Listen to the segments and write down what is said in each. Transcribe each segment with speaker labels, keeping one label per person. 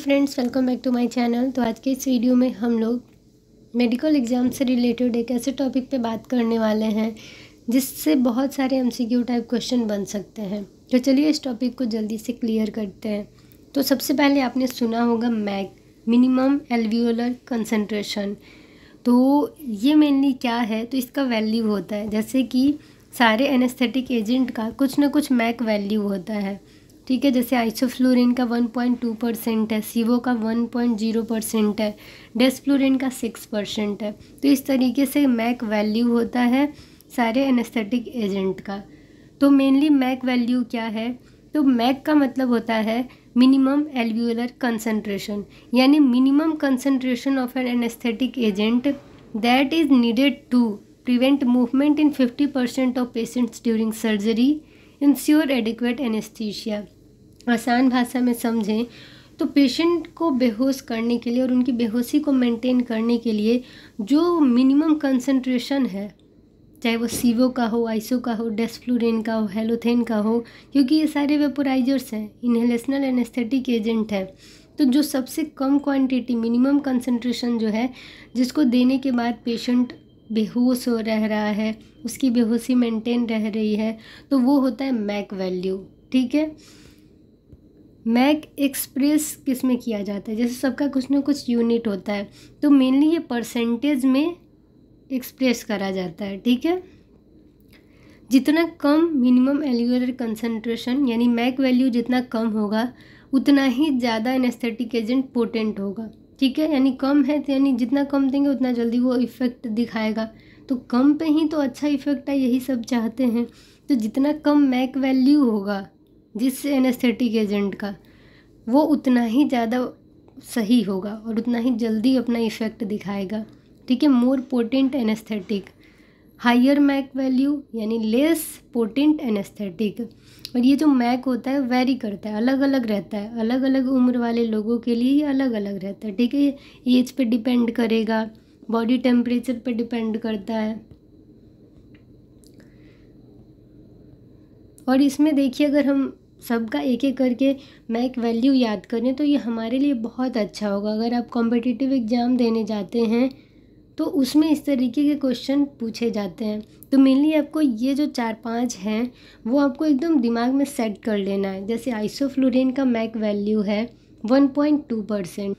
Speaker 1: Friends, welcome back to my channel. तो आज के इस वीडियो में हम लोग मेडिकल एग्ज़ाम से रिलेटेड एक ऐसे टॉपिक पे बात करने वाले हैं जिससे बहुत सारे एमसीक्यू टाइप क्वेश्चन बन सकते हैं। तो चलिए इस टॉपिक को जल्दी से क्लियर करते हैं। तो सबसे पहले आपने सुना होगा मैक, मिनिमम एल्वियोलर कंसंट्रेशन। तो ये मेनली क्या है, तो इसका वैल्यू होता है, जैसे कि सारे एनेस्थेटिक एजेंट का कुछ ना कुछ मैक वैल्यू होता है। ठीक है, जैसे आइसोफ्लोरिन का 1.2% है, सीवो का 1.0% है, डेस्फ्लोरिन का 6% है। तो इस तरीके से मैक वैल्यू होता है सारे एनेस्थेटिक एजेंट का। तो मेनली मैक वैल्यू क्या है, तो मैक का मतलब होता है मिनिमम एल्वियोलर कंसंट्रेशन, यानी minimum concentration of an anaesthetic agent that is needed to prevent movement in 50% of patients during surgery, ensure adequate anaesthesia. आसान भाषा में समझें तो पेशेंट को बेहोश करने के लिए और उनकी बेहोशी को मेंटेन करने के लिए जो मिनिमम कंसंट्रेशन है, चाहे वो सीवो का हो, आइसो का हो, डेस्फ्लोरिन का हो, हेलोथेन का हो, क्योंकि ये सारे वेपोराइजर्स हैं, इनहेलेशनल एनेस्थेटिक एजेंट है। तो जो सबसे कम क्वांटिटी मिनिमम कंसंट्रेशन जो है, जिसको देने के बाद पेशेंट बेहोश हो रहा है, उसकी बेहोशी मेंटेन रह रही है, तो वो होता है मैक वैल्यू। ठीक है, मैक एक्सप्रेस किस में किया जाता है, जैसे सबका कुछ ना कुछ यूनिट होता है, तो मेनली ये परसेंटेज में एक्सप्रेस करा जाता है। ठीक है, जितना कम मिनिमम एल्वियोलर कंसंट्रेशन यानी मैक वैल्यू जितना कम होगा उतना ही ज़्यादा एनेस्थेटिक एजेंट पोटेंट होगा। ठीक है, यानी कम है तो यानी जितना कम देंगे उतना जल्दी वो इफ़ेक्ट दिखाएगा। तो कम पे ही तो अच्छा इफ़ेक्ट है, यही सब चाहते हैं। तो जितना कम मैक वैल्यू होगा जिस एनेस्थेटिक एजेंट का, वो उतना ही ज़्यादा सही होगा और उतना ही जल्दी अपना इफ़ेक्ट दिखाएगा। ठीक है, more potent anaesthetic, higher MAC value यानी लेस पोटेंट एनेस्थेटिक। और ये जो मैक होता है वेरी करता है, अलग अलग रहता है, अलग अलग उम्र वाले लोगों के लिए ये अलग अलग रहता है। ठीक है, ये एज पे डिपेंड करेगा, बॉडी टेम्परेचर पे डिपेंड करता है। और इसमें देखिए, अगर हम सबका एक एक करके मैक वैल्यू याद करें तो ये हमारे लिए बहुत अच्छा होगा। अगर आप कॉम्पिटिटिव एग्ज़ाम देने जाते हैं तो उसमें इस तरीके के क्वेश्चन पूछे जाते हैं। तो मेनली आपको ये जो 4-5 हैं वो आपको एकदम दिमाग में सेट कर लेना है। जैसे आइसोफ्लोरिन का मैक वैल्यू है 1.2%,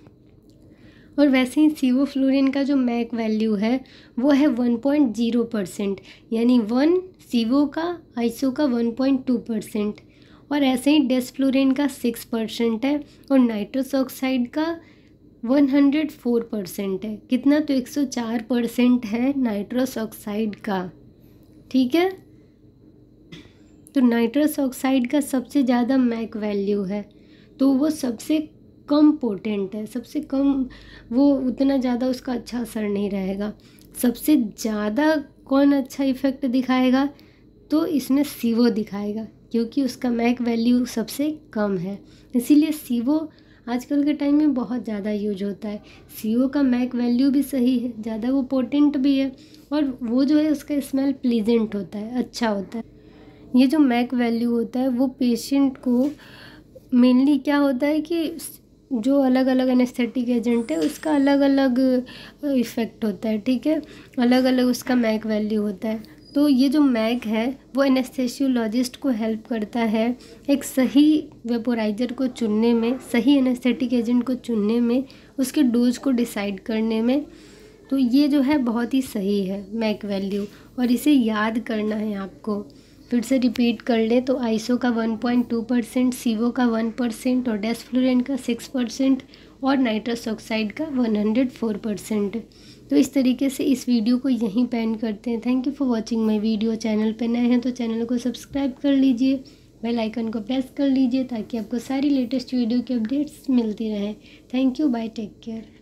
Speaker 1: और वैसे ही सीवोफ्लोरिन का जो मैक वैल्यू है वो है 1.0%, यानी 1 सीवो का, आइसो का 1.2%। और ऐसे ही डेस्फ्लोरिन का 6% है और नाइट्रस ऑक्साइड का 104% है। कितना, तो 104% है नाइट्रस ऑक्साइड का। ठीक है, तो नाइट्रस ऑक्साइड का सबसे ज़्यादा मैक वैल्यू है, तो वो सबसे कम पोटेंट है, सबसे कम, वो उतना ज़्यादा उसका अच्छा असर नहीं रहेगा। सबसे ज़्यादा कौन अच्छा इफ़ेक्ट दिखाएगा, तो इसमें सीवो दिखाएगा, क्योंकि उसका मैक वैल्यू सबसे कम है। इसीलिए सीवो आजकल के टाइम में बहुत ज़्यादा यूज होता है। सीओ का मैक वैल्यू भी सही है, ज़्यादा वो पोटेंट भी है, और वो जो है उसका स्मेल प्लीजेंट होता है, अच्छा होता है। ये जो मैक वैल्यू होता है वो पेशेंट को मेनली क्या होता है कि जो अलग अलग एनेस्थेटिक एजेंट है उसका अलग अलग इफ़ेक्ट होता है। ठीक है, अलग अलग उसका मैक वैल्यू होता है। तो ये जो मैक है वो एनेस्थेसियोलॉजिस्ट को हेल्प करता है एक सही वेपोराइजर को चुनने में, सही एनेस्थेटिक एजेंट को चुनने में, उसके डोज को डिसाइड करने में। तो ये जो है बहुत ही सही है मैक वैल्यू, और इसे याद करना है आपको। फिर से रिपीट कर ले तो आइसो का 1.2%, सीवो का 1% और डेस्फ्लोरिन का 6% और नाइट्रस ऑक्साइड का 104%। तो इस तरीके से इस वीडियो को यहीं पे एंड करते हैं। Thank you for watching my video. Channel पे नए हैं तो चैनल को सब्सक्राइब कर लीजिए, बेल आइकन को प्रेस कर लीजिए ताकि आपको सारी लेटेस्ट वीडियो की अपडेट्स मिलती रहें। Thank you, bye, take care.